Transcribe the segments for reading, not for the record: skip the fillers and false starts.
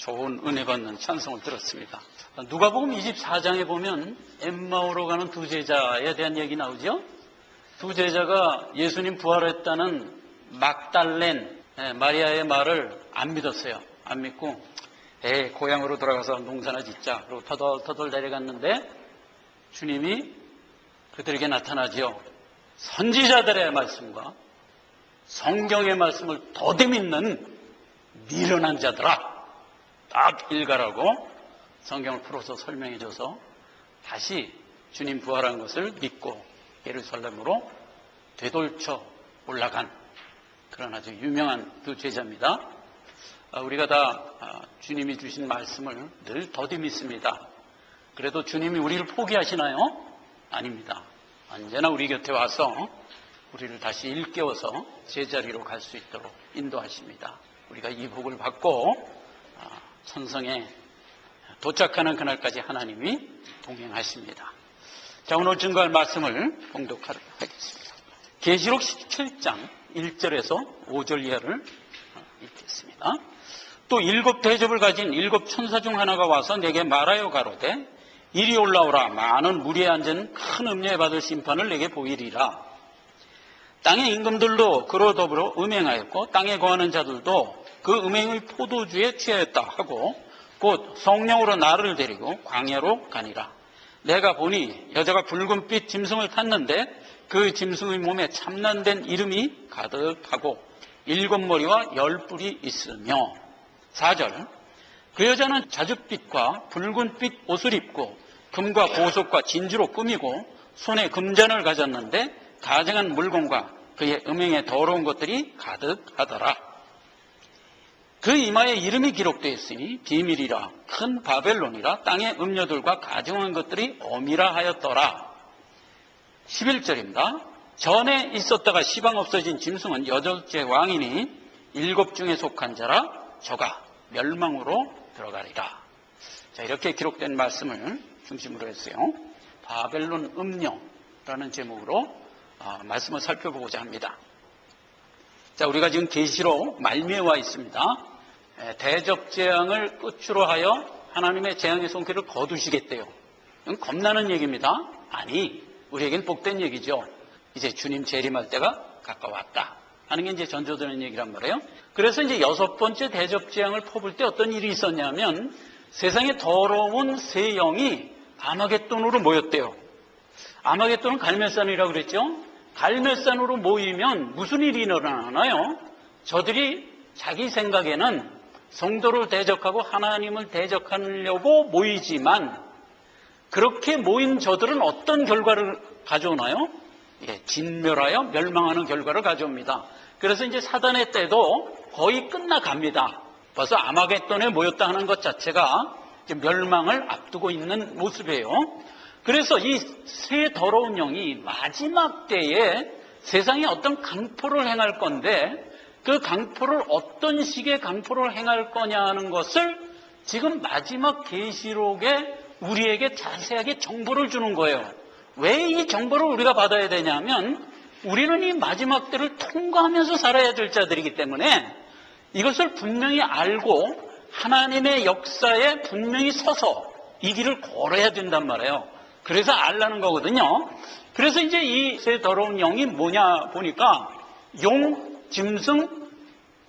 좋은 은혜 받는 찬송을 들었습니다. 누가복음 24장에 보면 엠마오로 가는 두 제자에 대한 얘기 나오죠. 두 제자가 예수님 부활했다는 막달렌 마리아의 말을 안 믿었어요. 안 믿고 고향으로 돌아가서 농사나 짓자. 그리고 터덜터덜 내려갔는데 주님이 그들에게 나타나지요. 선지자들의 말씀과 성경의 말씀을 더디 믿는 미련한 자들아, 딱 읽으라고 성경을 풀어서 설명해줘서 다시 주님 부활한 것을 믿고 예루살렘으로 되돌쳐 올라간 그런 아주 유명한 두 제자입니다. 우리가 다 주님이 주신 말씀을 늘 더디 믿습니다. 그래도 주님이 우리를 포기하시나요? 아닙니다. 언제나 우리 곁에 와서 우리를 다시 일깨워서 제자리로 갈 수 있도록 인도하십니다. 우리가 이 복을 받고 천성에 도착하는 그날까지 하나님이 동행하십니다. 자, 오늘 증거할 말씀을 봉독하도록 하겠습니다. 계시록 17장 1절에서 5절 이하를 읽겠습니다. 또 7 대접을 가진 7 천사 중 하나가 와서 내게 말하여 가로되 이리 올라오라. 많은 무리에 앉은 큰 음녀에 받을 심판을 내게 보이리라. 땅의 임금들도 그로 더불어 음행하였고 땅에 거하는 자들도 그 음행의 포도주에 취하였다 하고 곧 성령으로 나를 데리고 광야로 가니라. 내가 보니 여자가 붉은빛 짐승을 탔는데 그 짐승의 몸에 참난된 이름이 가득하고 7 머리와 10 뿔이 있으며 4절 그 여자는 자줏빛과 붉은빛 옷을 입고 금과 보석과 진주로 꾸미고 손에 금잔을 가졌는데 다정한 물건과 그의 음행에 더러운 것들이 가득하더라. 그 이마에 이름이 기록되어 있으니 비밀이라 큰 바벨론이라 땅의 음녀들과 가증한 것들이 엄이라 하였더라. 11절입니다. 전에 있었다가 시방 없어진 짐승은 8째 왕이니 7 중에 속한 자라 저가 멸망으로 들어가리라. 자, 이렇게 기록된 말씀을 중심으로 했어요. 바벨론 음녀라는 제목으로 말씀을 살펴보고자 합니다. 자, 우리가 지금 계시록 말미에 와 있습니다. 대접 재앙을 끝으로 하여 하나님의 재앙의 손길을 거두시겠대요. 이건 겁나는 얘기입니다. 아니, 우리에겐 복된 얘기죠. 이제 주님 재림할 때가 가까웠다 하는 게 이제 전조되는 얘기란 말이에요. 그래서 이제 6번째 대접 재앙을 퍼볼 때 어떤 일이 있었냐면 세상에 더러운 세 영이 아마겟돈으로 모였대요. 아마겟돈은 갈멜산이라고 그랬죠. 갈멜산으로 모이면 무슨 일이 일어나나요? 저들이 자기 생각에는 성도를 대적하고 하나님을 대적하려고 모이지만 그렇게 모인 저들은 어떤 결과를 가져오나요? 진멸하여 멸망하는 결과를 가져옵니다. 그래서 이제 사단의 때도 거의 끝나갑니다. 벌써 아마겟돈에 모였다 하는 것 자체가 멸망을 앞두고 있는 모습이에요. 그래서 이 세 더러운 영이 마지막 때에 세상에 어떤 강포를 행할 건데 그 강포를 어떤 식의 강포를 행할 거냐 하는 것을 지금 마지막 계시록에 우리에게 자세하게 정보를 주는 거예요. 왜 이 정보를 우리가 받아야 되냐면 우리는 이 마지막 때를 통과하면서 살아야 될 자들이기 때문에 이것을 분명히 알고 하나님의 역사에 분명히 서서 이 길을 걸어야 된단 말이에요. 그래서 알라는 거거든요. 그래서 이제 이 세 더러운 영이 뭐냐 보니까 용, 짐승,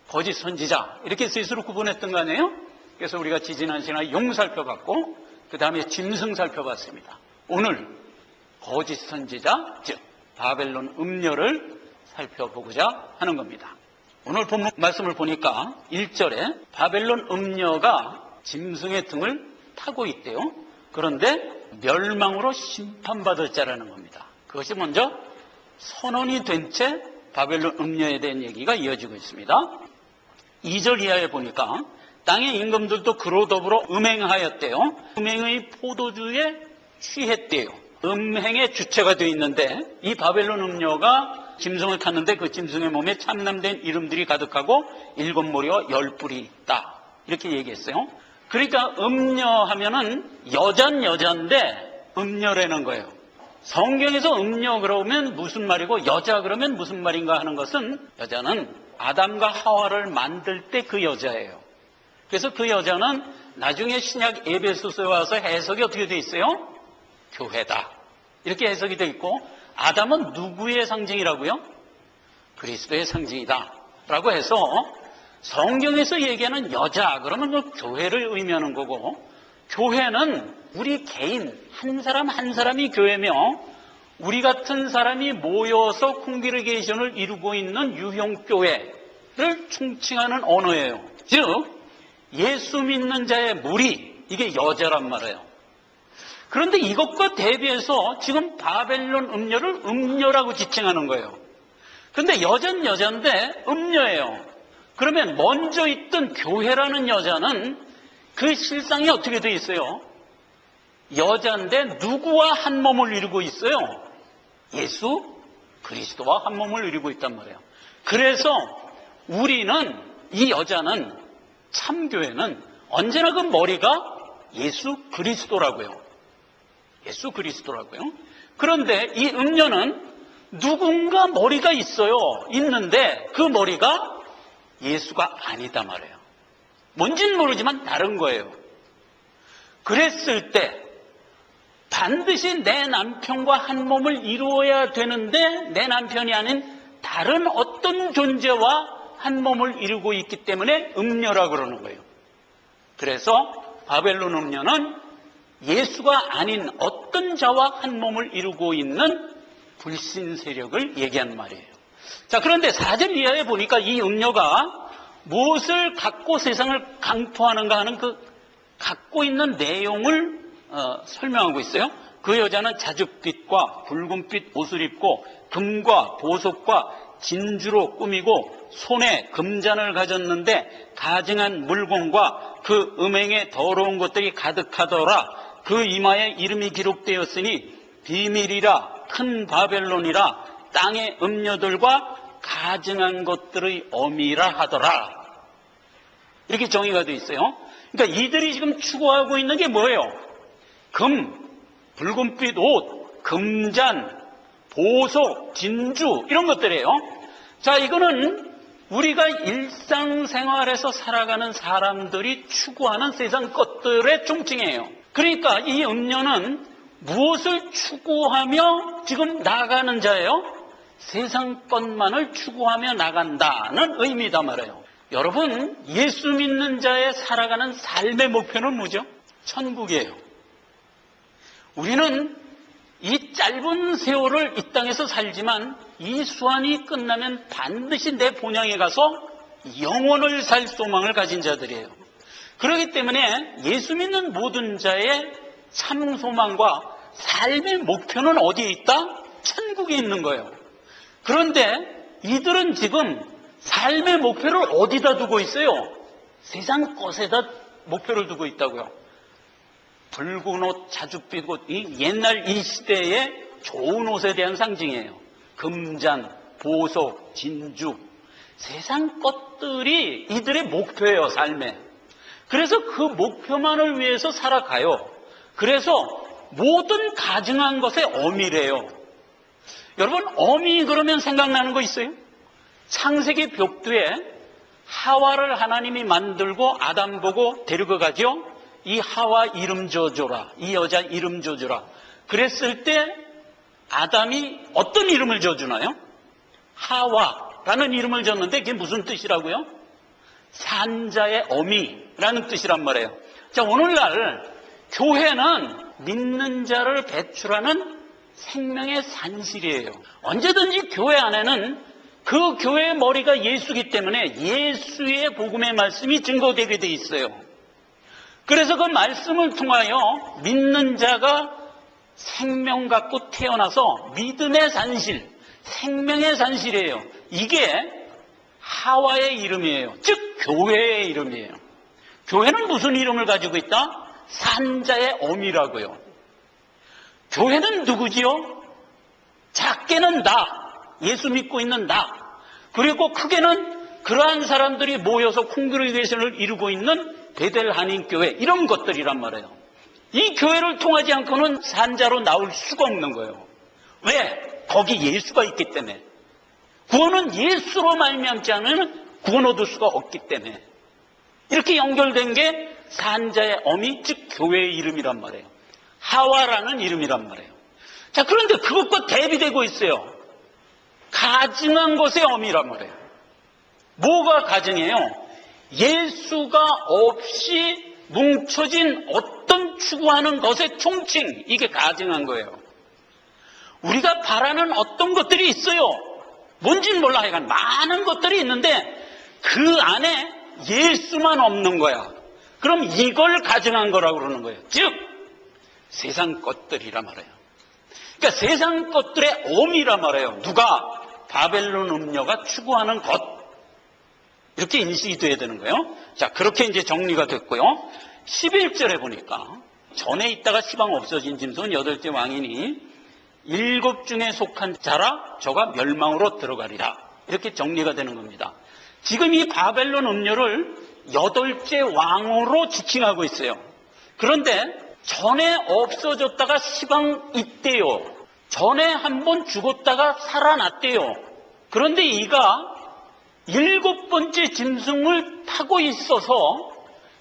거짓 선지자 이렇게 셋으로 구분했던 거 아니에요? 그래서 우리가 지지난 시간에 용 살펴봤고 그 다음에 짐승 살펴봤습니다. 오늘 거짓 선지자 즉 바벨론 음녀를 살펴보고자 하는 겁니다. 오늘 본문 말씀을 보니까 1절에 바벨론 음녀가 짐승의 등을 타고 있대요. 그런데 멸망으로 심판받을 자라는 겁니다. 그것이 먼저 선언이 된 채 바벨론 음녀에 대한 얘기가 이어지고 있습니다. 2절 이하에 보니까 땅의 임금들도 그로 더불어 음행하였대요. 음행의 포도주에 취했대요. 음행의 주체가 되어 있는데 이 바벨론 음녀가 짐승을 탔는데 그 짐승의 몸에 참남된 이름들이 가득하고 7 머리와 10 뿔이 있다. 이렇게 얘기했어요. 그러니까 음녀하면은 여잔데 음녀라는 거예요. 성경에서 음녀 그러면 무슨 말이고 여자 그러면 무슨 말인가 하는 것은 여자는 아담과 하와를 만들 때 그 여자예요. 그래서 그 여자는 나중에 신약 에베소서에 와서 해석이 어떻게 되어 있어요? 교회다. 이렇게 해석이 되어 있고, 아담은 누구의 상징이라고요? 그리스도의 상징이다 라고 해서 성경에서 얘기하는 여자, 그러면 그 교회를 의미하는 거고, 교회는 우리 개인 한 사람 한 사람이 교회며, 우리 같은 사람이 모여서 콩그레게이션을 이루고 있는 유형교회를 총칭하는 언어예요. 즉 예수 믿는 자의 무리, 이게 여자란 말이에요. 그런데 이것과 대비해서 지금 바벨론 음녀를 음녀라고 지칭하는 거예요. 그런데 여자는 여자인데 음녀예요. 그러면 먼저 있던 교회라는 여자는 그 실상이 어떻게 되어 있어요? 여자인데 누구와 한 몸을 이루고 있어요? 예수 그리스도와 한 몸을 이루고 있단 말이에요. 그래서 우리는, 이 여자는, 참교회는 언제나 그 머리가 예수 그리스도라고요. 예수 그리스도라고요. 그런데 이 음녀는 누군가 머리가 있어요. 있는데 그 머리가 예수가 아니다 말이에요. 뭔지는 모르지만 다른 거예요. 그랬을 때 반드시 내 남편과 한 몸을 이루어야 되는데 내 남편이 아닌 다른 어떤 존재와 한 몸을 이루고 있기 때문에 음녀라고 그러는 거예요. 그래서 바벨론 음녀는 예수가 아닌 어떤 자와 한 몸을 이루고 있는 불신 세력을 얘기하는 말이에요. 자, 그런데 4절 이하에 보니까 이 음녀가 무엇을 갖고 세상을 강포하는가 하는 그 갖고 있는 내용을 설명하고 있어요. 그 여자는 자줏빛과 붉은빛 옷을 입고 금과 보석과 진주로 꾸미고 손에 금잔을 가졌는데 가증한 물건과 그 음행의 더러운 것들이 가득하더라. 그 이마에 이름이 기록되었으니 비밀이라 큰 바벨론이라 땅의 음녀들과 가증한 것들의 어미라 하더라. 이렇게 정의가 되어 있어요. 그러니까 이들이 지금 추구하고 있는 게 뭐예요? 금, 붉은빛 옷, 금잔, 보석, 진주, 이런 것들이에요. 자, 이거는 우리가 일상생활에서 살아가는 사람들이 추구하는 세상 것들의 총칭이에요. 그러니까 이 음녀는 무엇을 추구하며 지금 나가는 자예요? 세상 것만을 추구하며 나간다는 의미다 말이에요. 여러분, 예수 믿는 자의 살아가는 삶의 목표는 뭐죠? 천국이에요. 우리는 이 짧은 세월을 이 땅에서 살지만 이 수완이 끝나면 반드시 내 본향에 가서 영원을 살 소망을 가진 자들이에요. 그렇기 때문에 예수 믿는 모든 자의 참 소망과 삶의 목표는 어디에 있다? 천국에 있는 거예요. 그런데 이들은 지금 삶의 목표를 어디다 두고 있어요? 세상 것에다 목표를 두고 있다고요. 붉은 옷, 자줏빛 옷, 이 옛날 이 시대의 좋은 옷에 대한 상징이에요. 금잔, 보석, 진주, 세상 것들이 이들의 목표예요, 삶에. 그래서 그 목표만을 위해서 살아가요. 그래서 모든 가증한 것의 어미래요. 여러분, 어미 그러면 생각나는 거 있어요? 창세기 벽두에 하와를 하나님이 만들고 아담 보고 데리고 가죠. 이 하와 이름 줘줘라. 이 여자 이름 줘줘라. 그랬을 때 아담이 어떤 이름을 줘주나요? 하와라는 이름을 줬는데 그게 무슨 뜻이라고요? 산자의 어미라는 뜻이란 말이에요. 자, 오늘날 교회는 믿는 자를 배출하는 생명의 산실이에요. 언제든지 교회 안에는 그 교회의 머리가 예수이기 때문에 예수의 복음의 말씀이 증거되게 돼 있어요. 그래서 그 말씀을 통하여 믿는 자가 생명 갖고 태어나서 믿음의 산실, 생명의 산실이에요. 이게 하와의 이름이에요. 즉 교회의 이름이에요. 교회는 무슨 이름을 가지고 있다? 산자의 어미라고요. 교회는 누구지요? 작게는 나, 예수 믿고 있는 나, 그리고 크게는 그러한 사람들이 모여서 콩그레게이션을 이루고 있는 베델 한인교회, 이런 것들이란 말이에요. 이 교회를 통하지 않고는 산자로 나올 수가 없는 거예요. 왜? 거기 예수가 있기 때문에. 구원은 예수로 말미암지 않으면 구원 얻을 수가 없기 때문에. 이렇게 연결된 게 산자의 어미, 즉 교회의 이름이란 말이에요. 하와라는 이름이란 말이에요. 자, 그런데 그것과 대비되고 있어요. 가증한 것의 어미란 말이에요. 뭐가 가증이에요? 예수가 없이 뭉쳐진 어떤 추구하는 것의 총칭, 이게 가증한 거예요. 우리가 바라는 어떤 것들이 있어요. 뭔지는 몰라. 하여간 많은 것들이 있는데 그 안에 예수만 없는 거야. 그럼 이걸 가증한 거라고 그러는 거예요. 즉 세상 것들이라 말해요. 그러니까 세상 것들의 어미라 말해요. 누가? 바벨론 음녀가 추구하는 것. 이렇게 인식이 돼야 되는 거예요. 자, 그렇게 이제 정리가 됐고요. 11절에 보니까 전에 있다가 시방 없어진 짐승은 8째 왕이니 7 중에 속한 자라 저가 멸망으로 들어가리라. 이렇게 정리가 되는 겁니다. 지금 이 바벨론 음녀를 8째 왕으로 지칭하고 있어요. 그런데 전에 없어졌다가 시방 있대요. 전에 한번 죽었다가 살아났대요. 그런데 이가 7번째 짐승을 타고 있어서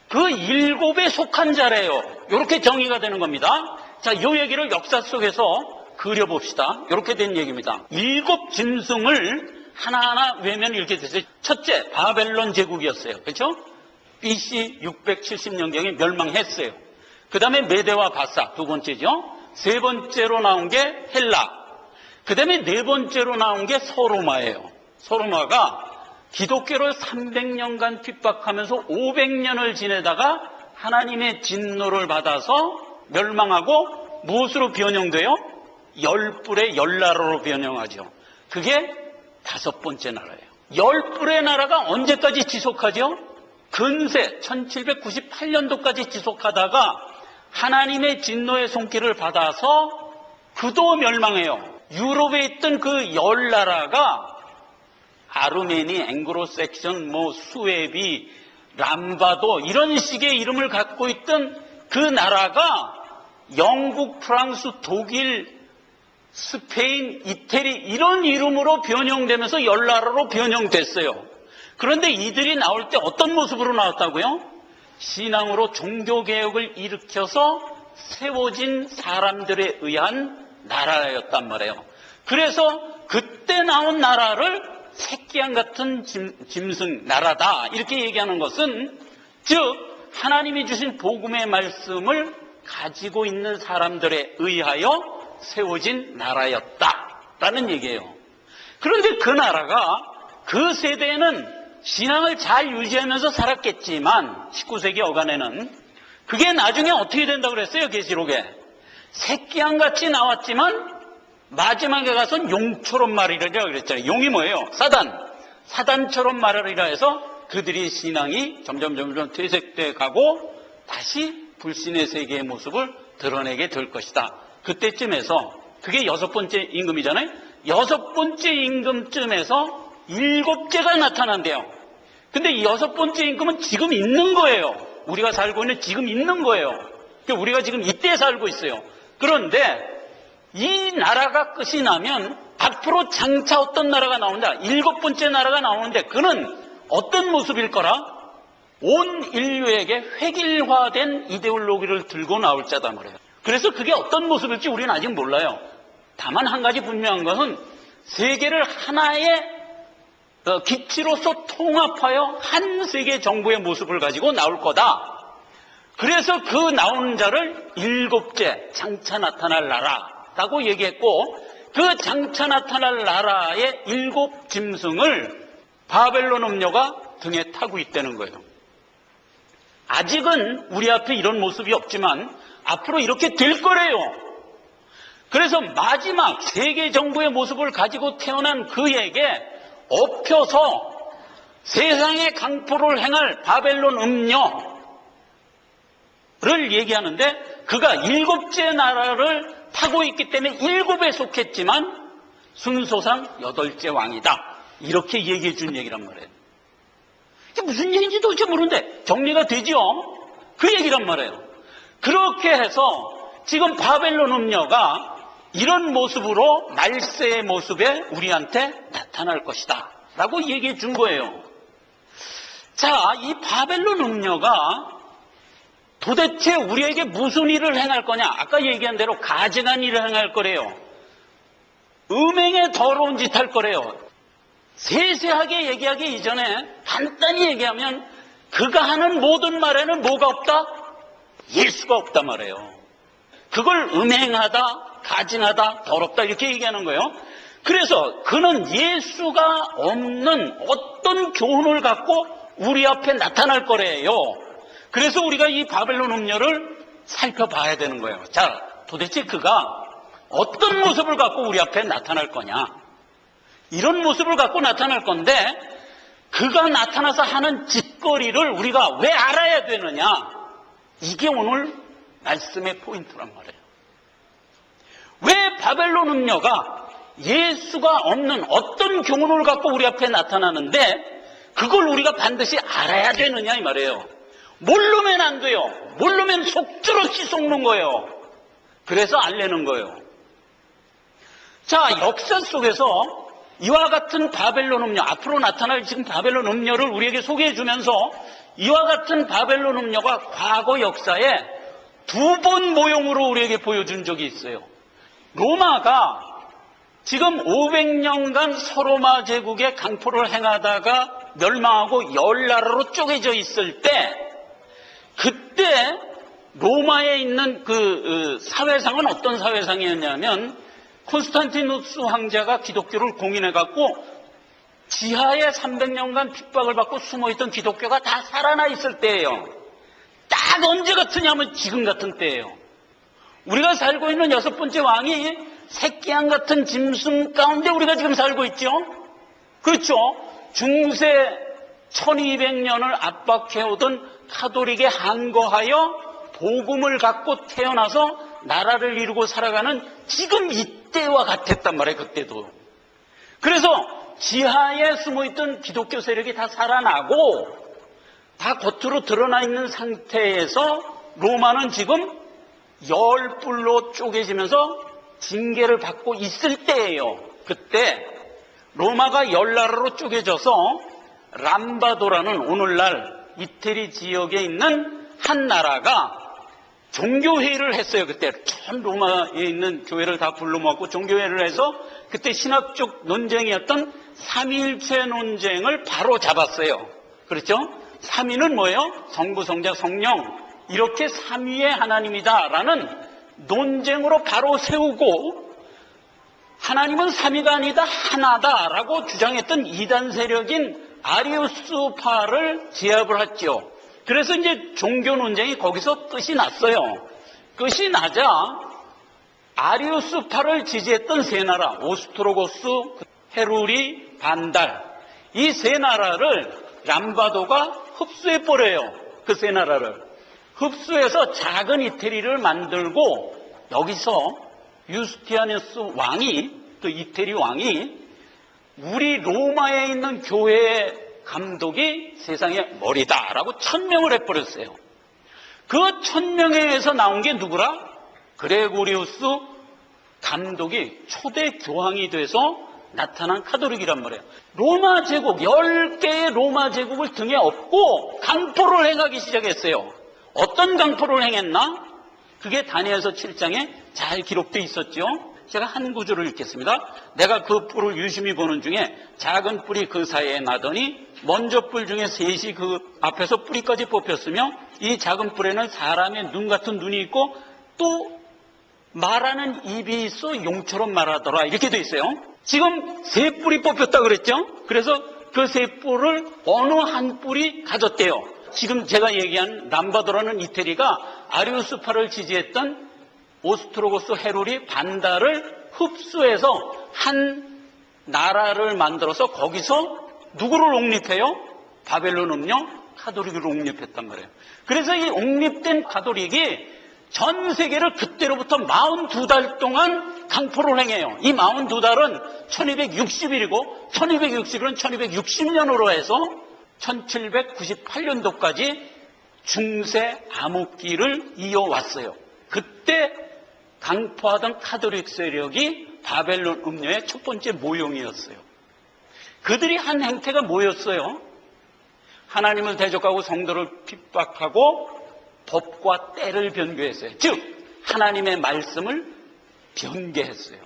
그 7에 속한 자래요. 이렇게 정의가 되는 겁니다. 자, 이 얘기를 역사 속에서 그려봅시다. 이렇게 된 얘기입니다. 7 짐승을 하나하나 외면 이렇게 됐어요. 첫째, 바벨론 제국이었어요. 그렇죠? BC 670년경에 멸망했어요. 그 다음에 메대와 바사, 2번째죠. 3번째로 나온 게 헬라. 그 다음에 4번째로 나온 게 서로마예요. 서로마가 기독교를 300년간 핍박하면서 500년을 지내다가 하나님의 진노를 받아서 멸망하고 무엇으로 변형돼요? 10뿔의 10나라로 변형하죠. 그게 5번째 나라예요. 10뿔의 나라가 언제까지 지속하죠? 근세 1798년도까지 지속하다가 하나님의 진노의 손길을 받아서 그도 멸망해요. 유럽에 있던 그 10나라가 아르메니, 앵글로색션, 수에비, 람바도 이런 식의 이름을 갖고 있던 그 나라가 영국, 프랑스, 독일, 스페인, 이태리 이런 이름으로 변형되면서 10나라로 변형됐어요. 그런데 이들이 나올 때 어떤 모습으로 나왔다고요? 신앙으로 종교개혁을 일으켜서 세워진 사람들에 의한 나라였단 말이에요. 그래서 그때 나온 나라를 새끼양 같은 짐승 나라다 이렇게 얘기하는 것은 즉 하나님이 주신 복음의 말씀을 가지고 있는 사람들에 의하여 세워진 나라였다라는 얘기예요. 그런데 그 나라가 그 세대에는 신앙을 잘 유지하면서 살았겠지만 19세기 어간에는 그게 나중에 어떻게 된다고 그랬어요? 계시록에 새끼양같이 나왔지만 마지막에 가서는 용처럼 말이라 그랬잖아요. 용이 뭐예요? 사단처럼 말하리라 해서 그들이 신앙이 점점 퇴색돼 가고 다시 불신의 세계의 모습을 드러내게 될 것이다. 그때쯤에서 그게 6번째 임금이잖아요. 6번째 임금쯤에서 7째가 나타난대요. 근데 이 6번째 임금은 지금 있는 거예요. 우리가 살고 있는 지금 있는 거예요. 우리가 지금 이때 살고 있어요. 그런데 이 나라가 끝이 나면 앞으로 장차 어떤 나라가 나온다. 7번째 나라가 나오는데 그는 어떤 모습일 거라? 온 인류에게 획일화된 이데올로기를 들고 나올 자다 말이에요. 그래서 그게 어떤 모습일지 우리는 아직 몰라요. 다만 한 가지 분명한 것은 세계를 하나의 기치로서 통합하여 한 세계 정부의 모습을 가지고 나올 거다. 그래서 그 나오는 자를 7째 장차 나타날 나라라고 얘기했고 그 장차 나타날 나라의 7 짐승을 바벨론 음녀가 등에 타고 있다는 거예요. 아직은 우리 앞에 이런 모습이 없지만 앞으로 이렇게 될 거래요. 그래서 마지막 세계 정부의 모습을 가지고 태어난 그에게 엎혀서 세상의 강포를 행할 바벨론 음녀를 얘기하는데 그가 7째 나라를 타고 있기 때문에 7에 속했지만 순서상 8째 왕이다. 이렇게 얘기해 준 얘기란 말이에요. 이게 무슨 얘기인지 도대체 모르는데 정리가 되죠? 그 얘기란 말이에요. 그렇게 해서 지금 바벨론 음녀가 이런 모습으로 말세의 모습에 우리한테 나타날 것이다 라고 얘기해 준 거예요. 자, 이 바벨론 음녀가 도대체 우리에게 무슨 일을 행할 거냐? 아까 얘기한 대로 가증한 일을 행할 거래요. 음행에 더러운 짓 할 거래요. 세세하게 얘기하기 이전에 간단히 얘기하면 그가 하는 모든 말에는 뭐가 없다? 예수가 없다 말이에요. 그걸 음행하다, 가증하다, 더럽다 이렇게 얘기하는 거예요. 그래서 그는 예수가 없는 어떤 교훈을 갖고 우리 앞에 나타날 거래요. 그래서 우리가 이 바벨론 음녀를 살펴봐야 되는 거예요. 자, 도대체 그가 어떤 모습을 갖고 우리 앞에 나타날 거냐? 이런 모습을 갖고 나타날 건데 그가 나타나서 하는 짓거리를 우리가 왜 알아야 되느냐? 이게 오늘 말씀의 포인트란 말이에요. 왜 바벨론 음녀가 예수가 없는 어떤 교훈을 갖고 우리 앞에 나타나는데 그걸 우리가 반드시 알아야 되느냐 이 말이에요. 모르면 안 돼요. 모르면 속절없이 속는 거예요. 그래서 알려는 거예요. 자, 역사 속에서 이와 같은 바벨론 음녀, 앞으로 나타날 지금 바벨론 음녀를 우리에게 소개해 주면서 이와 같은 바벨론 음녀가 과거 역사에 두 번 모형으로 우리에게 보여준 적이 있어요. 로마가 지금 500년간 서로마 제국의 강포를 행하다가 멸망하고 열 나라로 쪼개져 있을 때 그때 로마에 있는 그 사회상은 어떤 사회상이었냐면 콘스탄티누스 황제가 기독교를 공인해갖고 지하에 300년간 핍박을 받고 숨어있던 기독교가 다 살아나 있을 때예요. 딱 언제 같으냐면 지금 같은 때예요. 우리가 살고 있는 여섯 번째 왕이 새끼양 같은 짐승 가운데 우리가 지금 살고 있죠. 그렇죠. 중세 1200년을 압박해오던 카톨릭에 항거하여 복음을 갖고 태어나서 나라를 이루고 살아가는 지금 이때와 같았단 말이에요. 그때도. 그래서 지하에 숨어있던 기독교 세력이 다 살아나고 다 겉으로 드러나 있는 상태에서 로마는 지금 열불로 쪼개지면서 징계를 받고 있을 때예요. 그때 로마가 열 나라로 쪼개져서 람바도라는 오늘날 이태리 지역에 있는 한 나라가 종교회의를 했어요. 그때 전 로마에 있는 교회를 다 불러 모았고 종교회의를 해서 그때 신학적 논쟁이었던 삼위일체 논쟁을 바로 잡았어요. 그렇죠? 삼위는 뭐예요? 성부, 성자, 성령 이렇게 삼위의 하나님이다라는 논쟁으로 바로 세우고 하나님은 삼위가 아니다 하나다라고 주장했던 이단 세력인 아리우스파를 제압을 했죠. 그래서 이제 종교 논쟁이 거기서 끝이 났어요. 끝이 나자 아리우스파를 지지했던 세 나라 오스트로고스, 헤루리, 반달 이 세 나라를 람바도가 흡수해버려요. 그 세 나라를. 흡수해서 작은 이태리를 만들고 여기서 유스티아누스 왕이 그 이태리 왕이 우리 로마에 있는 교회의 감독이 세상의 머리다라고 천명을 해버렸어요. 그 천명에서 나온 게 누구라? 그레고리우스 감독이 초대 교황이 돼서 나타난 카톨릭이란 말이에요. 로마 제국 10개의 로마 제국을 등에 업고 강포를 행하기 시작했어요. 어떤 강포를 행했나? 그게 다니엘서 7장에 잘 기록되어 있었죠. 제가 한 구절을 읽겠습니다. 내가 그 뿔을 유심히 보는 중에 작은 뿔이 그 사이에 나더니 먼저 뿔 중에 셋이 그 앞에서 뿌리까지 뽑혔으며 이 작은 뿔에는 사람의 눈 같은 눈이 있고 또 말하는 입이 있어 용처럼 말하더라 이렇게 돼 있어요. 지금 세 뿔이 뽑혔다 그랬죠. 그래서 그 세 뿔을 어느 한 뿔이 가졌대요. 지금 제가 얘기한 람바도라는 이태리가 아리우스파를 지지했던 오스트로고스, 헤루리, 반달을 흡수해서 한 나라를 만들어서 거기서 누구를 옹립해요? 바벨론 음녀 카톨릭을 옹립했단 말이에요. 그래서 이 옹립된 카톨릭이 전 세계를 그때로부터 42달 동안 강포를 행해요. 이 42달은 1260일이고 1260일은 1260년으로 해서 1798년도까지 중세 암흑기를 이어왔어요. 그때 강포하던 카톨릭 세력이 바벨론 음녀의 첫 번째 모형이었어요. 그들이 한 행태가 뭐였어요? 하나님을 대적하고 성도를 핍박하고 법과 때를 변개했어요. 즉 하나님의 말씀을 변개했어요.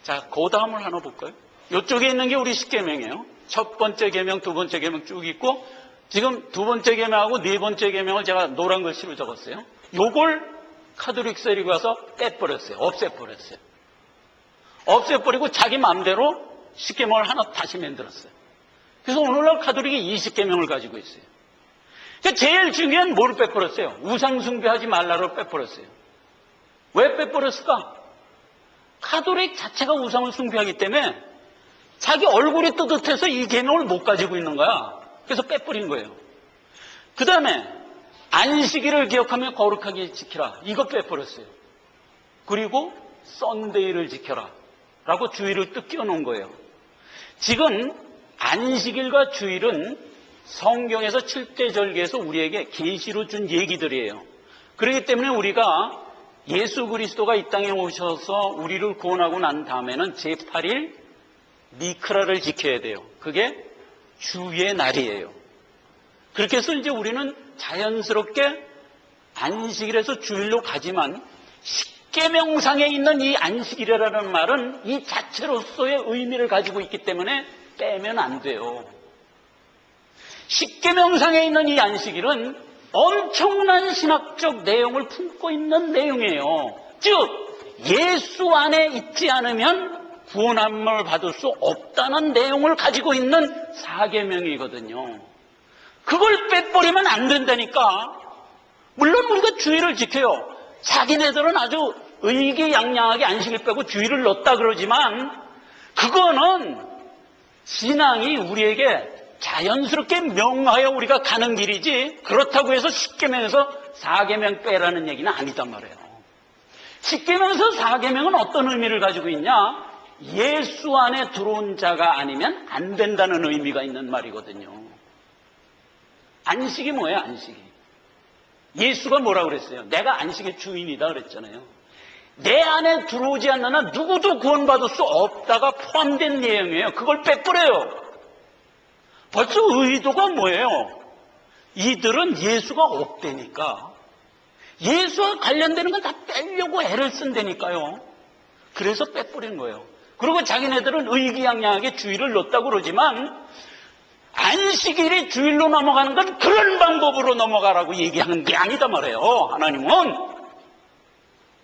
자, 그 다음을 하나 볼까요? 이쪽에 있는 게 우리 10계명이에요. 첫 번째 계명, 두 번째 계명 쭉 있고, 지금 두 번째 계명하고 네 번째 계명을 제가 노란 글씨로 적었어요. 요걸 카톨릭 세력이 와서 빼버렸어요. 없애버렸어요. 없애버리고 자기 마음대로 10계명을 하나 다시 만들었어요. 그래서 오늘날 카톨릭이 20계명을 가지고 있어요. 그러니까 제일 중요한 뭘 빼버렸어요? 우상 숭배하지 말라를 빼버렸어요. 왜 빼버렸을까? 카톨릭 자체가 우상을 숭배하기 때문에 자기 얼굴이 뜨뜻해서 이 계명을 못 가지고 있는 거야. 그래서 빼버린 거예요. 그 다음에 안식일을 기억하며 거룩하게 지키라. 이거 빼버렸어요. 그리고 썬데이를 지켜라 라고 주일을 또 끼워놓은 거예요. 지금 안식일과 주일은 성경에서 7대 절기에서 우리에게 계시로 준 얘기들이에요. 그렇기 때문에 우리가 예수 그리스도가 이 땅에 오셔서 우리를 구원하고 난 다음에는 제8일 미크라를 지켜야 돼요. 그게 주의 날이에요. 그렇게 해서 이제 우리는 자연스럽게 안식일에서 주일로 가지만 십계명상에 있는 이 안식일이라는 말은 이 자체로서의 의미를 가지고 있기 때문에 빼면 안 돼요. 십계명상에 있는 이 안식일은 엄청난 신학적 내용을 품고 있는 내용이에요. 즉 예수 안에 있지 않으면 구원함을 받을 수 없다는 내용을 가지고 있는 사계명이거든요. 그걸 빼버리면 안 된다니까. 물론 우리가 주일을 지켜요. 자기네들은 아주 의기양양하게 안식일 빼고 주일을 넣었다 그러지만 그거는 신앙이 우리에게 자연스럽게 명하여 우리가 가는 길이지 그렇다고 해서 10계명에서 4계명 빼라는 얘기는 아니단 말이에요. 10계명에서 4계명은 어떤 의미를 가지고 있냐? 예수 안에 들어온 자가 아니면 안 된다는 의미가 있는 말이거든요. 안식이 뭐예요? 안식이. 예수가 뭐라고 그랬어요? 내가 안식의 주인이다 그랬잖아요. 내 안에 들어오지 않는 한 누구도 구원받을 수 없다가 포함된 내용이에요. 그걸 빼버려요. 벌써 의도가 뭐예요? 이들은 예수가 없다니까. 예수와 관련되는 건 다 빼려고 애를 쓴다니까요. 그래서 빼버린 거예요. 그리고 자기네들은 의기양양하게 주일을 넣었다고 그러지만 안식일이 주일로 넘어가는 건 그런 방법으로 넘어가라고 얘기하는 게 아니다 말이에요. 하나님은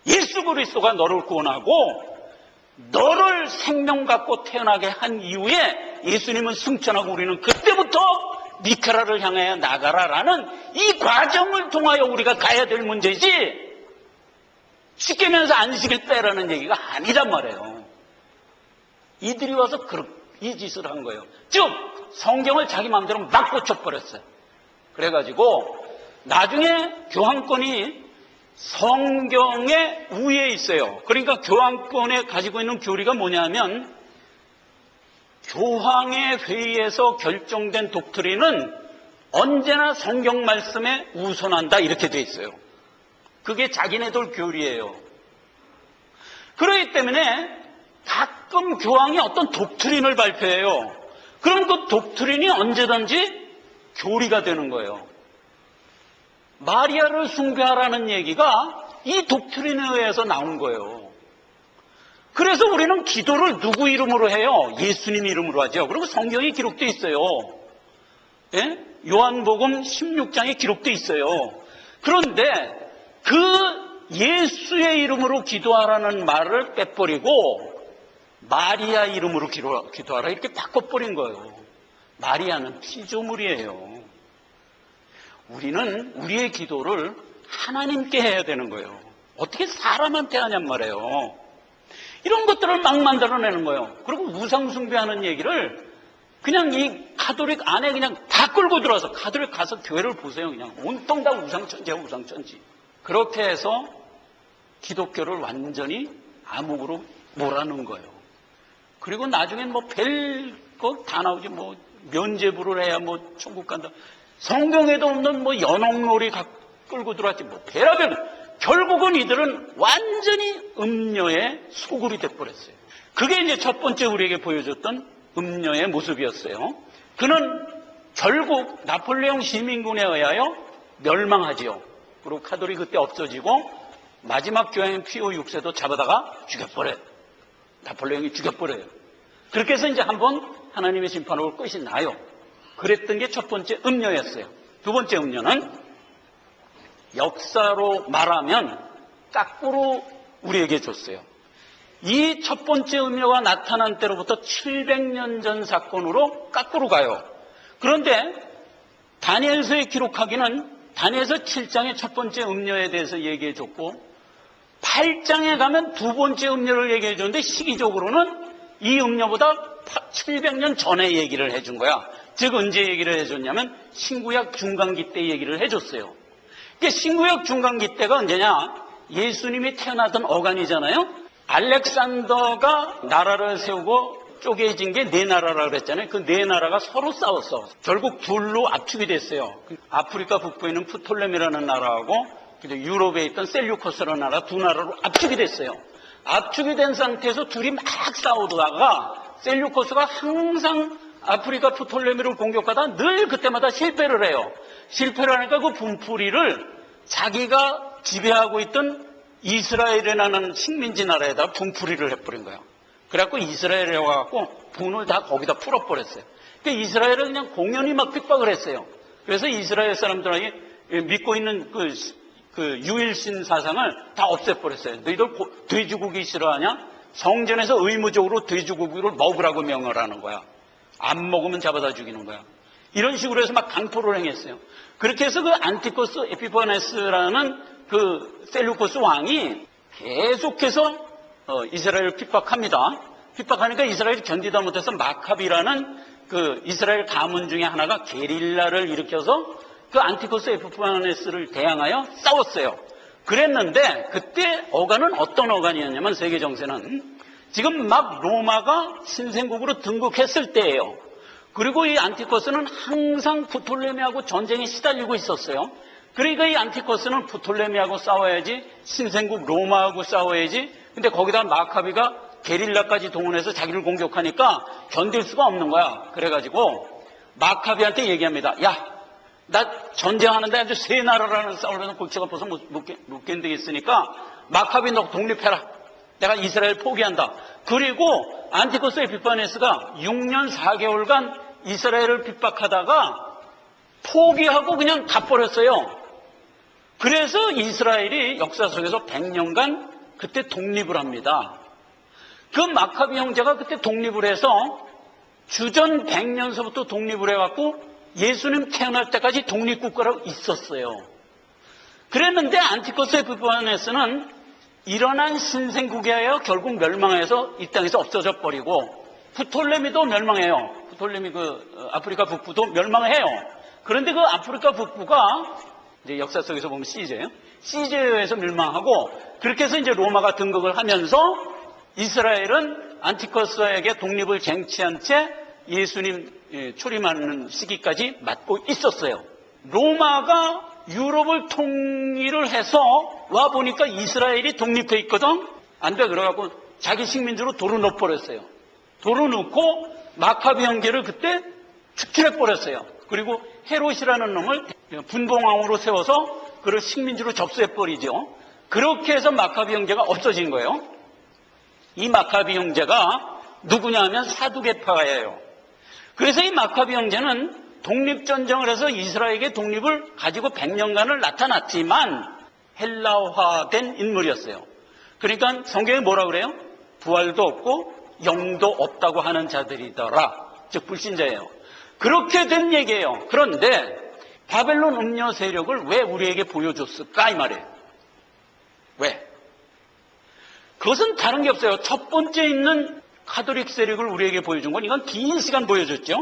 예수 그리스도가 너를 구원하고 너를 생명 갖고 태어나게 한 이후에 예수님은 승천하고 우리는 그때부터 미크라를 향하여 나가라라는 이 과정을 통하여 우리가 가야 될 문제지 십계명에서 안식일 빼라는 얘기가 아니란 말이에요. 이들이 와서 이 짓을 한 거예요. 즉 성경을 자기 마음대로 막 고쳐버렸어요. 그래가지고 나중에 교황권이 성경의 우위에 있어요. 그러니까 교황권에 가지고 있는 교리가 뭐냐면 교황의 회의에서 결정된 독트린은 언제나 성경 말씀에 우선한다 이렇게 돼 있어요. 그게 자기네들 교리예요. 그렇기 때문에 가끔 교황이 어떤 독트린을 발표해요. 그럼 그 독트린이 언제든지 교리가 되는 거예요. 마리아를 숭배하라는 얘기가 이 독트린에 의해서 나온 거예요. 그래서 우리는 기도를 누구 이름으로 해요? 예수님 이름으로 하죠. 그리고 성경에 기록되어 있어요. 예? 요한복음 16장에 기록되어 있어요. 그런데 그 예수의 이름으로 기도하라는 말을 빼버리고 마리아 이름으로 기도하라 이렇게 바꿔버린 거예요. 마리아는 피조물이에요. 우리는 우리의 기도를 하나님께 해야 되는 거예요. 어떻게 사람한테 하냔 말이에요. 이런 것들을 막 만들어내는 거예요. 그리고 우상 숭배하는 얘기를 그냥 이 가톨릭 안에 그냥 다 끌고 들어와서 가톨릭 가서 교회를 보세요. 그냥 온통 다 우상천지야 우상천지. 그렇게 해서 기독교를 완전히 암흑으로 몰아넣은 거예요. 그리고 나중엔 뭐 별거 다 나오지. 뭐 면죄부를 해야 뭐 천국 간다. 성경에도 없는 뭐 연옥놀이 끌고 들어왔지. 뭐 별하별. 결국은 이들은 완전히 음녀의 소굴이 돼버렸어요. 그게 이제 첫 번째 우리에게 보여줬던 음녀의 모습이었어요. 그는 결국 나폴레옹 시민군에 의하여 멸망하지요. 그리고 카톨릭이 그때 없어지고 마지막 교황인 피오 6세도 잡아다가 죽여버려요. 나폴레옹이 죽여버려요. 그렇게 해서 이제 한번 하나님의 심판으로 끝이 나요. 그랬던 게 첫 번째 음료였어요. 두 번째 음료는 역사로 말하면 거꾸로 우리에게 줬어요. 이 첫 번째 음료가 나타난 때로부터 700년 전 사건으로 거꾸로 가요. 그런데 다니엘서에 기록하기는 다니엘서 7장의 첫 번째 음료에 대해서 얘기해 줬고 8장에 가면 두 번째 음료를 얘기해 줬는데 시기적으로는 이 음료보다 700년 전에 얘기를 해준 거야. 즉 언제 얘기를 해줬냐면 신구약 중간기 때 얘기를 해줬어요. 그러니까 신구약 중간기 때가 언제냐? 예수님이 태어나던 어간이잖아요. 알렉산더가 나라를 세우고 쪼개진 게 네 나라라고 그랬잖아요. 그 네 나라가 서로 싸웠어. 결국 둘로 압축이 됐어요. 아프리카 북부에 있는 프톨레미라는 나라하고 유럽에 있던 셀류코스라는 나라 두 나라로 압축이 됐어요. 압축이 된 상태에서 둘이 막 싸우다가 셀류코스가 항상 아프리카 프톨레미를 공격하다 늘 그때마다 실패를 해요. 실패를 하니까 그 분풀이를 자기가 지배하고 있던 이스라엘이라는 식민지 나라에다 분풀이를 해버린 거예요. 그래갖고 이스라엘에 와갖고 분을 다 거기다 풀어버렸어요. 그러니까 이스라엘은 그냥 공연히 막 핍박을 했어요. 그래서 이스라엘 사람들에게 믿고 있는 그 유일신 사상을 다 없애버렸어요. 너희들 돼지고기 싫어하냐? 성전에서 의무적으로 돼지고기를 먹으라고 명을 하는 거야. 안 먹으면 잡아다 죽이는 거야. 이런 식으로 해서 막 강포를 행했어요. 그렇게 해서 그 안티코스 에피파네스라는 그 셀루코스 왕이 계속해서 이스라엘을 핍박합니다. 핍박하니까 이스라엘이 견디다 못해서 마카비라는 그 이스라엘 가문 중에 하나가 게릴라를 일으켜서 그 안티코스 에피파네스를 대항하여 싸웠어요. 그랬는데 그때 어간은 어떤 어간이었냐면 세계 정세는 지금 막 로마가 신생국으로 등극했을 때예요. 그리고 이 안티코스는 항상 프톨레미하고 전쟁에 시달리고 있었어요. 그러니까 이 안티코스는 프톨레미하고 싸워야지 신생국 로마하고 싸워야지. 근데 거기다 마카비가 게릴라까지 동원해서 자기를 공격하니까 견딜 수가 없는 거야. 그래가지고 마카비한테 얘기합니다. 야, 나 전쟁하는데 아주 세 나라라는 싸우려는 골치가 아파서 못 견디겠으니까 마카비 너 독립해라. 내가 이스라엘 포기한다. 그리고 안티코스 에피파네스가 6년 4개월간 이스라엘을 핍박하다가 포기하고 그냥 가버렸어요. 그래서 이스라엘이 역사 속에서 100년간 그때 독립을 합니다. 그 마카비 형제가 그때 독립을 해서 주전 100년서부터 독립을 해갖고 예수님 태어날 때까지 독립국가로 있었어요. 그랬는데 안티코스 에피파네스는 일어난 신생국에 하여 결국 멸망해서 이 땅에서 없어져 버리고 프톨레미도 멸망해요. 프톨레미 그 아프리카 북부도 멸망해요. 그런데 그 아프리카 북부가 이제 역사 속에서 보면 시제예요. 시제에 의해서 멸망하고 그렇게 해서 이제 로마가 등극을 하면서 이스라엘은 안티코스에게 독립을 쟁취한 채 예수님 초림하는 시기까지 맞고 있었어요. 로마가 유럽을 통일을 해서 와 보니까 이스라엘이 독립해 있거든. 안 돼. 그래갖고 자기 식민지로 도로 넣어버렸어요. 도로 넣고 마카비 형제를 그때 축출해버렸어요. 그리고 헤롯이라는 놈을 분봉왕으로 세워서 그를 식민지로 접수해버리죠. 그렇게 해서 마카비 형제가 없어진 거예요. 이 마카비 형제가 누구냐 하면 사두개파예요. 그래서 이 마카비 형제는 독립전쟁을 해서 이스라엘에게 독립을 가지고 100년간을 나타났지만 헬라화된 인물이었어요. 그러니까 성경에 뭐라 그래요? 부활도 없고 영도 없다고 하는 자들이더라. 즉 불신자예요. 그렇게 된 얘기예요. 그런데 바벨론 음녀 세력을 왜 우리에게 보여줬을까 이 말이에요. 왜? 그것은 다른 게 없어요. 첫 번째 있는 카톨릭 세력을 우리에게 보여준 건 이건 긴 시간 보여줬죠.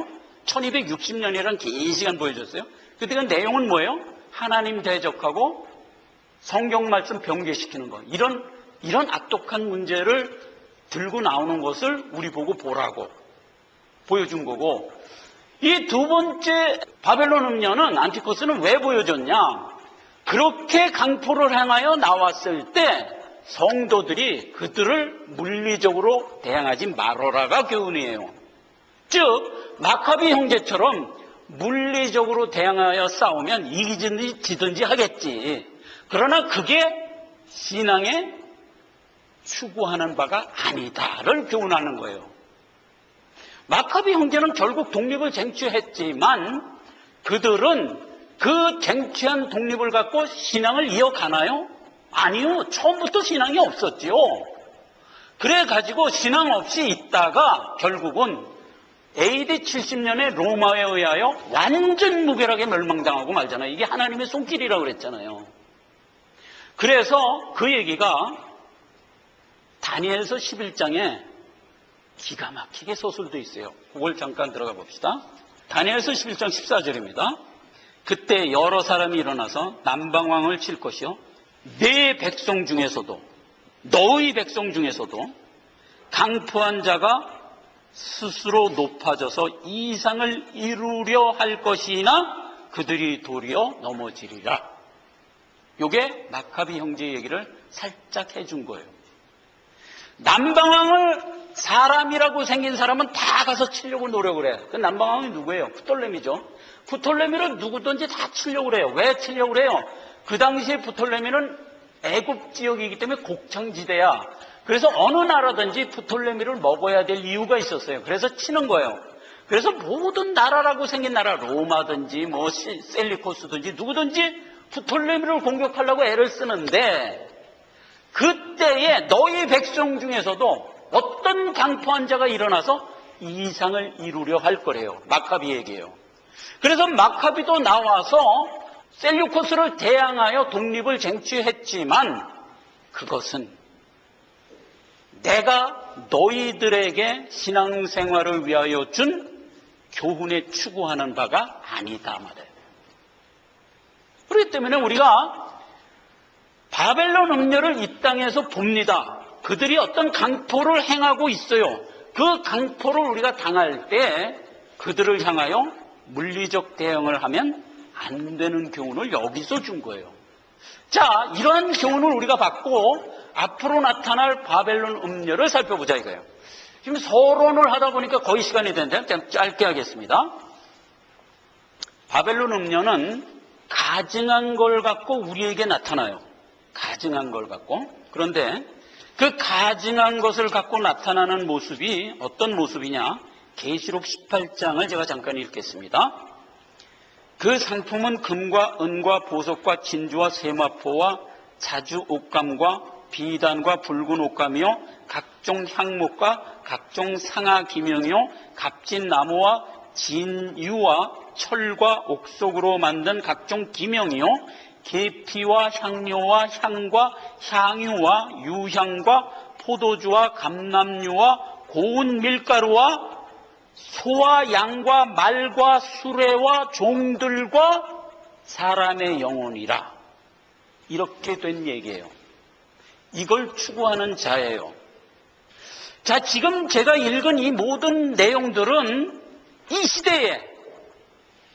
1260년이라는 긴 시간 보여줬어요. 그때 그 내용은 뭐예요? 하나님 대적하고 성경 말씀 변개시키는 거. 이런 악독한 문제를 들고 나오는 것을 우리 보고 보라고 보여준 거고, 이 두 번째 바벨론 음녀는 안티코스는 왜 보여줬냐? 그렇게 강포를 향하여 나왔을 때 성도들이 그들을 물리적으로 대항하지 말아라가 교훈이에요. 즉 마카비 형제처럼 물리적으로 대항하여 싸우면 이기든지 지든지 하겠지. 그러나 그게 신앙에 추구하는 바가 아니다를 교훈하는 거예요. 마카비 형제는 결국 독립을 쟁취했지만 그들은 그 쟁취한 독립을 갖고 신앙을 이어가나요? 아니요. 처음부터 신앙이 없었지요. 그래가지고 신앙 없이 있다가 결국은 AD 70년에 로마에 의하여 완전 무결하게 멸망당하고 말잖아요. 이게 하나님의 손길이라고 그랬잖아요. 그래서 그 얘기가 다니엘서 11장에 기가 막히게 서술되어 있어요. 그걸 잠깐 들어가 봅시다. 다니엘서 11장 14절입니다. 그때 여러 사람이 일어나서 남방왕을 칠 것이요 내 백성 중에서도 너희 백성 중에서도 강포한 자가 스스로 높아져서 이상을 이루려 할 것이나 그들이 도리어 넘어지리라. 이게 마카비 형제 얘기를 살짝 해준 거예요. 남방왕을 사람이라고 생긴 사람은 다 가서 치려고 노력을 해요. 그 남방왕이 누구예요? 프톨레미죠. 프톨레미를 누구든지 다 치려고 해요. 왜 치려고 해요? 그 당시에 프톨레미는 애굽 지역이기 때문에 곡창지대야. 그래서 어느 나라든지 프톨레미를 먹어야 될 이유가 있었어요. 그래서 치는 거예요. 그래서 모든 나라라고 생긴 나라, 로마든지 뭐 셀리코스든지 누구든지 프톨레미를 공격하려고 애를 쓰는데 그때에 너희 백성 중에서도 어떤 강포한 자가 일어나서 이상을 이루려 할 거래요. 마카비 얘기예요. 그래서 마카비도 나와서 셀류코스를 대항하여 독립을 쟁취했지만 그것은 내가 너희들에게 신앙생활을 위하여 준 교훈에 추구하는 바가 아니다 말이에요. 그렇기 때문에 우리가 바벨론 음녀를 이 땅에서 봅니다. 그들이 어떤 강포를 행하고 있어요. 그 강포를 우리가 당할 때 그들을 향하여 물리적 대응을 하면 안 되는 교훈을 여기서 준 거예요. 자, 이러한 교훈을 우리가 받고 앞으로 나타날 바벨론 음녀를 살펴보자 이거예요. 지금 서론을 하다 보니까 거의 시간이 되는데 그냥 짧게 하겠습니다. 바벨론 음녀는 가증한 걸 갖고 우리에게 나타나요. 가증한 걸 갖고. 그런데 그 가증한 것을 갖고 나타나는 모습이 어떤 모습이냐? 계시록 18장을 제가 잠깐 읽겠습니다. 그 상품은 금과 은과 보석과 진주와 세마포와 자주 옷감과 비단과 붉은 옷감이요 각종 향목과 각종 상아 기명이요 값진 나무와 진유와 철과 옥석으로 만든 각종 기명이요 계피와 향료와 향과 향유와 유향과 포도주와 감람유와 고운 밀가루와 소와 양과 말과 수레와 종들과 사람의 영혼이라. 이렇게 된 얘기예요. 이걸 추구하는 자예요. 자, 지금 제가 읽은 이 모든 내용들은 이 시대에,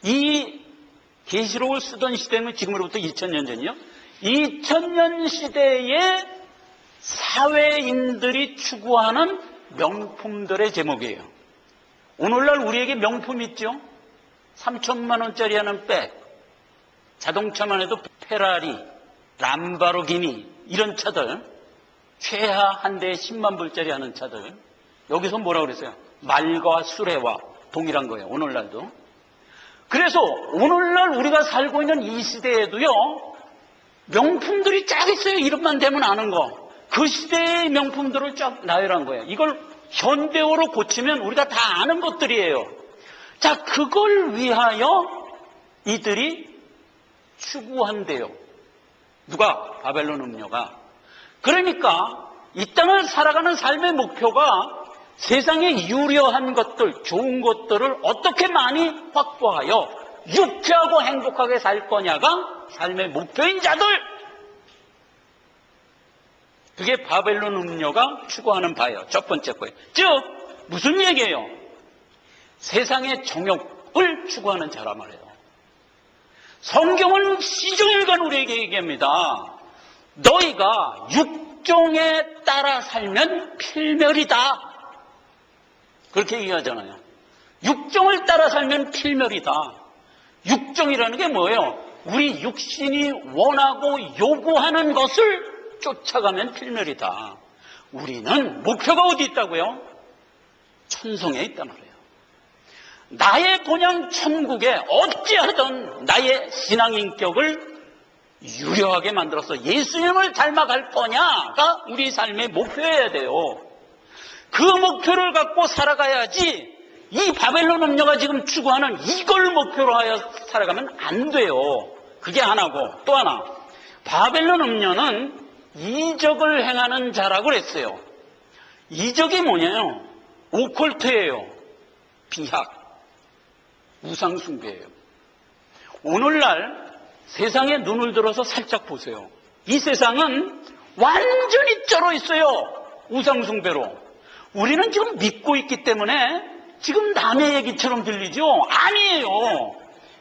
이 계시록을 쓰던 시대는 지금으로부터 2000년 전이요. 2000년 시대에 사회인들이 추구하는 명품들의 제목이에요. 오늘날 우리에게 명품 있죠? 3천만 원짜리 하는 백, 자동차만 해도 페라리, 람보르기니 이런 차들, 최하 한 대에 10만 불짜리 하는 차들, 여기서 뭐라고 그랬어요? 말과 수레와 동일한 거예요. 오늘날도. 그래서 오늘날 우리가 살고 있는 이 시대에도요, 명품들이 쫙 있어요. 이름만 대면 아는 거. 그 시대의 명품들을 쫙 나열한 거예요. 이걸 현대어로 고치면 우리가 다 아는 것들이에요. 자, 그걸 위하여 이들이 추구한대요. 누가? 바벨론 음녀가. 그러니까 이 땅을 살아가는 삶의 목표가 세상에 유려한 것들, 좋은 것들을 어떻게 많이 확보하여 유쾌하고 행복하게 살 거냐가 삶의 목표인 자들. 그게 바벨론 음녀가 추구하는 바예요. 첫 번째 거예요. 즉 무슨 얘기예요? 세상의 정욕을 추구하는 자란 말이에요. 성경은 시종일관 우리에게 얘기합니다. 너희가 육종에 따라 살면 필멸이다. 그렇게 얘기하잖아요. 육종을 따라 살면 필멸이다. 육정이라는 게 뭐예요? 우리 육신이 원하고 요구하는 것을 쫓아가면 필멸이다. 우리는 목표가 어디 있다고요? 천성에 있단 말이에요. 나의 본향 천국에 어찌하든 나의 신앙 인격을 유려하게 만들어서 예수님을 닮아갈 거냐가 우리 삶의 목표여야 돼요. 그 목표를 갖고 살아가야지 이 바벨론 음녀가 지금 추구하는 이걸 목표로 하여 살아가면 안 돼요. 그게 하나고, 또 하나, 바벨론 음녀는 이적을 행하는 자라고 그랬어요. 이적이 뭐냐요? 오컬트예요. 비학, 우상숭배예요. 오늘날 세상에 눈을 들어서 살짝 보세요. 이 세상은 완전히 쩔어 있어요. 우상숭배로. 우리는 지금 믿고 있기 때문에 지금 남의 얘기처럼 들리죠? 아니에요.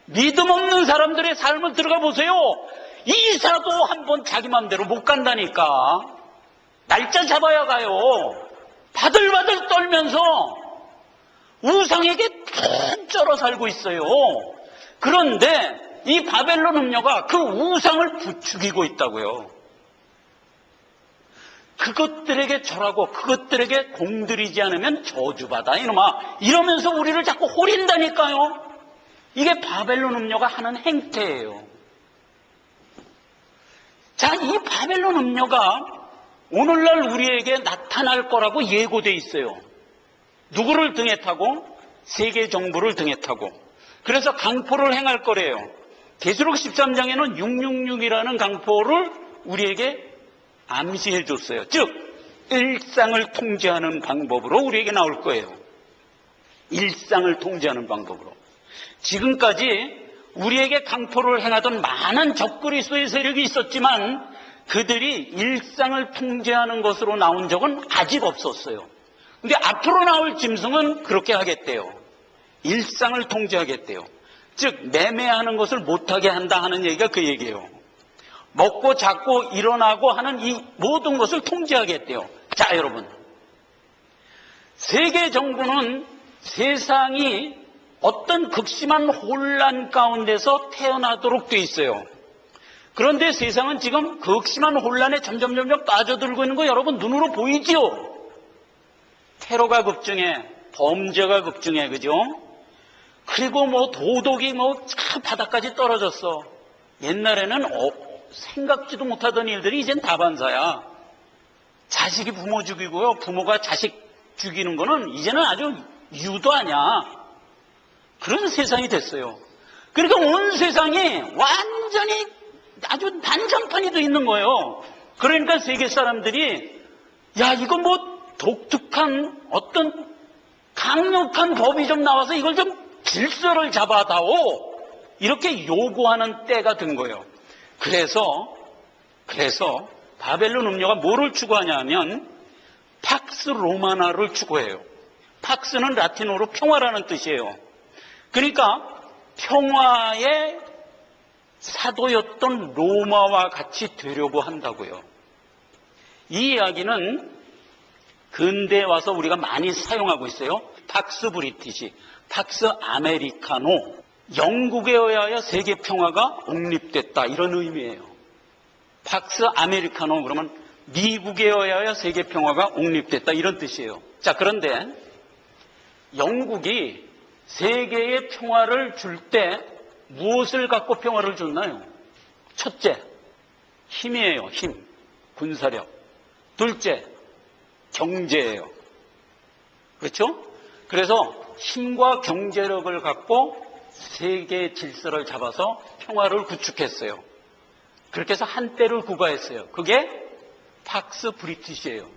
믿음 없는 사람들의 삶을 들어가 보세요. 이사도 한번 자기 마음대로 못 간다니까. 날짜 잡아야 가요. 바들바들 떨면서 우상에게 푹 쩔어 살고 있어요. 그런데 이 바벨론 음녀가 그 우상을 부추기고 있다고요. 그것들에게 절하고 그것들에게 공들이지 않으면 저주받아 이놈아, 이러면서 우리를 자꾸 호린다니까요. 이게 바벨론 음녀가 하는 행태예요. 자, 이 바벨론 음녀가 오늘날 우리에게 나타날 거라고 예고돼 있어요. 누구를 등에 타고? 세계 정부를 등에 타고. 그래서 강포를 행할 거래요. 계시록 13장에는 666이라는 강포를 우리에게 암시해 줬어요. 즉 일상을 통제하는 방법으로 우리에게 나올 거예요. 일상을 통제하는 방법으로. 지금까지 우리에게 강포를 행하던 많은 적그리스도의 세력이 있었지만 그들이 일상을 통제하는 것으로 나온 적은 아직 없었어요. 근데 앞으로 나올 짐승은 그렇게 하겠대요. 일상을 통제하겠대요. 즉 매매하는 것을 못하게 한다 하는 얘기가 그 얘기예요. 먹고 자고 일어나고 하는 이 모든 것을 통제하겠대요. 자, 여러분, 세계 정부는 세상이 어떤 극심한 혼란 가운데서 태어나도록 돼 있어요. 그런데 세상은 지금 극심한 혼란에 점점 빠져들고 있는 거 여러분 눈으로 보이지요? 테러가 급증해, 범죄가 급증해, 그죠? 그리고 도덕이 참 바닥까지 떨어졌어. 옛날에는 생각지도 못하던 일들이 이젠 다반사야. 자식이 부모 죽이고요, 부모가 자식 죽이는 거는 이제는 아주 유도 아니야. 그런 세상이 됐어요. 그러니까 온 세상이 완전히 아주 난장판이 돼 있는 거예요. 그러니까 세계 사람들이 야, 이거 독특한 어떤 강력한 법이 좀 나와서 이걸 좀 질서를 잡아다오, 이렇게 요구하는 때가 든 거예요. 그래서 바벨론 음녀가 뭐를 추구하냐면 팍스 로마나를 추구해요. 팍스는 라틴어로 평화라는 뜻이에요. 그러니까 평화의 사도였던 로마와 같이 되려고 한다고요. 이 이야기는 근대에 와서 우리가 많이 사용하고 있어요. 팍스 브리티시, 팍스 아메리카노. 영국에 의하여 세계 평화가 옹립됐다, 이런 의미예요. 팍스 아메리카노 그러면 미국에 의하여 세계 평화가 옹립됐다, 이런 뜻이에요. 자, 그런데 영국이 세계에 평화를 줄 때 무엇을 갖고 평화를 줬나요? 첫째, 힘이에요. 힘, 군사력. 둘째, 경제예요. 그렇죠? 그래서 힘과 경제력을 갖고 세계 질서를 잡아서 평화를 구축했어요. 그렇게 해서 한때를 구가했어요. 그게 팍스 브리티시예요.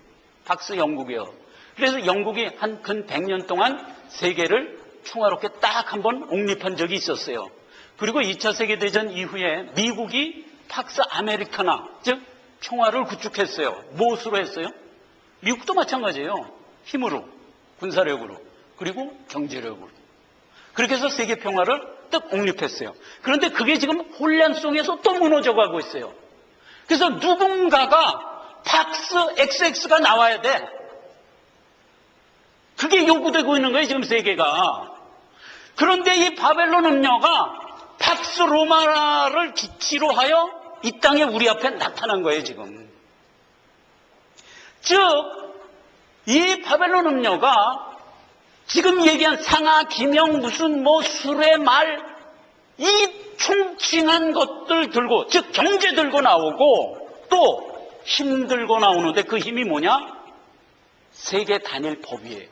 팍스 영국이에요. 그래서 영국이 한 근 100년 동안 세계를 평화롭게 딱 한번 옹립한 적이 있었어요. 그리고 2차 세계대전 이후에 미국이 팍스 아메리카나, 즉 평화를 구축했어요. 무엇으로 했어요? 미국도 마찬가지예요. 힘으로, 군사력으로, 그리고 경제력으로. 그렇게 해서 세계 평화를 딱 옹립했어요. 그런데 그게 지금 혼란 속에서 또 무너져가고 있어요. 그래서 누군가가 팍스 XX가 나와야 돼. 그게 요구되고 있는 거예요, 지금 세계가. 그런데 이 바벨론 음녀가 팍스 로마를 기치로 하여 이 땅에 우리 앞에 나타난 거예요, 지금. 즉, 이 바벨론 음녀가 지금 얘기한 상하, 기명, 무슨 수레, 말, 이 총칭한 것들 들고, 즉 경제 들고 나오고 또 힘 들고 나오는데 그 힘이 뭐냐? 세계 단일 법이에요.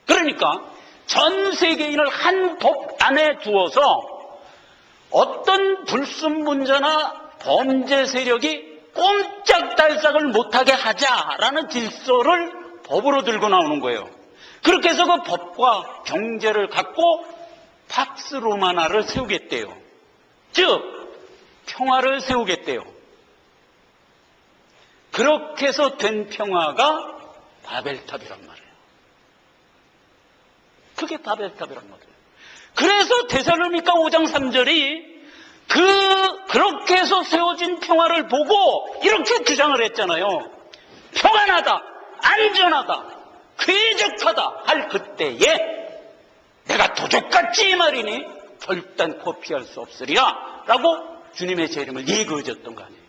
그러니까 전 세계인을 한 법 안에 두어서 어떤 불순문자나 범죄 세력이 꼼짝달싹을 못하게 하자라는 질서를 법으로 들고 나오는 거예요. 그렇게 해서 그 법과 경제를 갖고 팍스 로마나를 세우겠대요. 즉 평화를 세우겠대요. 그렇게 해서 된 평화가 바벨탑이란 말이에요. 그게 바벨탑이란 말이에요. 그래서 데살로니가 5장 3절이 그렇게 해서 세워진 평화를 보고 이렇게 주장을 했잖아요. 평안하다, 안전하다, 쾌적하다 할 그때에 내가 도적같이 말이니 결단코 피할 수 없으리라 라고 주님의 재림을 예고해줬던 거 아니에요.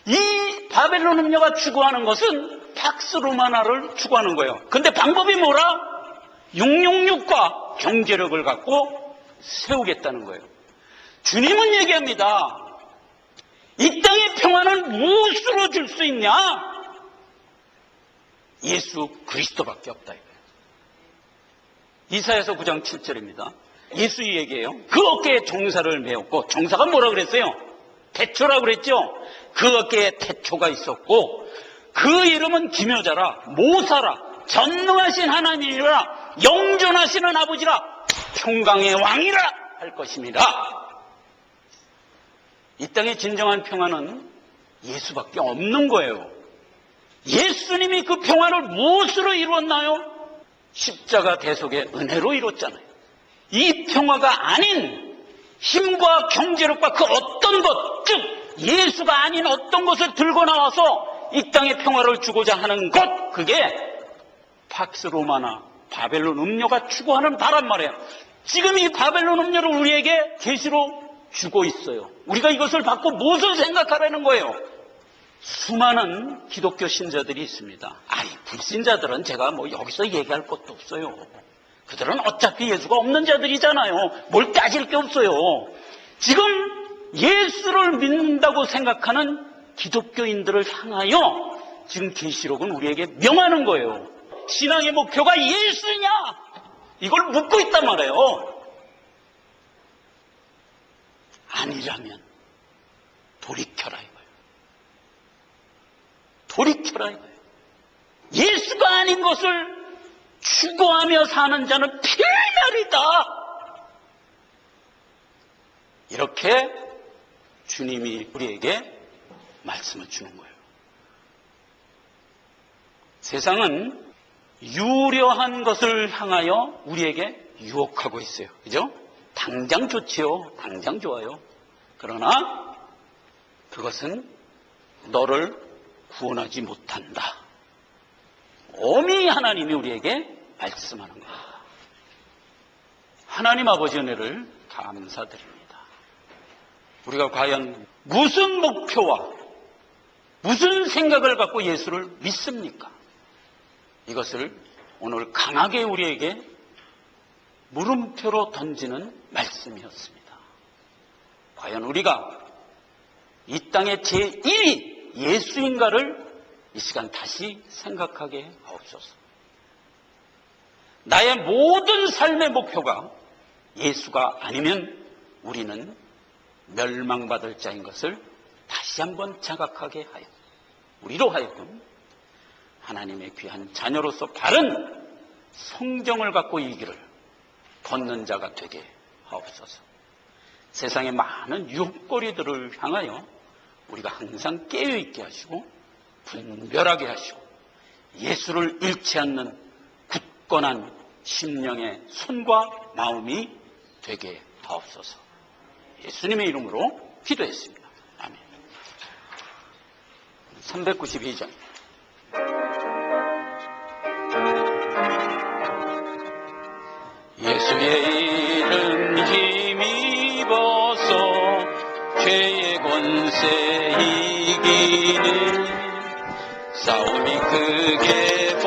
이 바벨론 음녀가 추구하는 것은 팍스 로마나를 추구하는 거예요. 근데 방법이 뭐라? 666과 경제력을 갖고 세우겠다는 거예요. 주님은 얘기합니다. 이 땅의 평화는 무엇으로 줄 수 있냐? 예수 그리스도밖에 없다 이거예요. 이사야서 9장 7절입니다. 예수 얘기해요. 그 어깨에 종사를 메었고, 종사가 뭐라 그랬어요? 태초라고 그랬죠? 그 어깨에 태초가 있었고 그 이름은 기묘자라, 모사라, 전능하신 하나님이라, 영존하시는 아버지라, 평강의 왕이라 할 것입니다. 이 땅의 진정한 평화는 예수밖에 없는 거예요. 예수님이 그 평화를 무엇으로 이루었나요? 십자가 대속의 은혜로 이뤘잖아요. 이 평화가 아닌 힘과 경제력과 그 어떤 것, 즉 예수가 아닌 어떤 것을 들고 나와서 이 땅에 평화를 주고자 하는 것, 그게 팍스 로마나 바벨론 음녀가 추구하는 바란 말이에요. 지금 이 바벨론 음녀를 우리에게 계시로 주고 있어요. 우리가 이것을 받고 무엇을 생각하라는 거예요? 수많은 기독교 신자들이 있습니다. 아니, 불신자들은 제가 여기서 얘기할 것도 없어요. 그들은 어차피 예수가 없는 자들이잖아요. 뭘 따질 게 없어요. 지금 예수를 믿는다고 생각하는 기독교인들을 향하여 지금 계시록은 우리에게 명하는 거예요. 신앙의 목표가 예수냐? 이걸 묻고 있단 말이에요. 아니라면 돌이켜라 이거예요. 돌이켜라 이거예요. 예수가 아닌 것을 추구하며 사는 자는 필멸이다. 이렇게 주님이 우리에게 말씀을 주는 거예요. 세상은 유려한 것을 향하여 우리에게 유혹하고 있어요. 그죠? 당장 좋지요. 당장 좋아요. 그러나 그것은 너를 구원하지 못한다. 엄히 하나님이 우리에게 말씀하는 거예요. 하나님 아버지 은혜를 감사드립니다. 우리가 과연 무슨 목표와 무슨 생각을 갖고 예수를 믿습니까? 이것을 오늘 강하게 우리에게 물음표로 던지는 말씀이었습니다. 과연 우리가 이 땅의 제1위 예수인가를 이 시간 다시 생각하게 하옵소서. 나의 모든 삶의 목표가 예수가 아니면 우리는 멸망받을 자인 것을 다시 한번 자각하게 하여 우리로 하여금 하나님의 귀한 자녀로서 바른 성정을 갖고 이 길을 걷는 자가 되게 하옵소서. 세상의 많은 유혹거리들을 향하여 우리가 항상 깨어있게 하시고 분별하게 하시고 예수를 잃지 않는 굳건한 심령의 손과 마음이 되게 하옵소서. 예수님의 이름으로 기도했습니다. 아멘. 392장. 예수의 이름 힘이 일세 이기니 싸움이 크게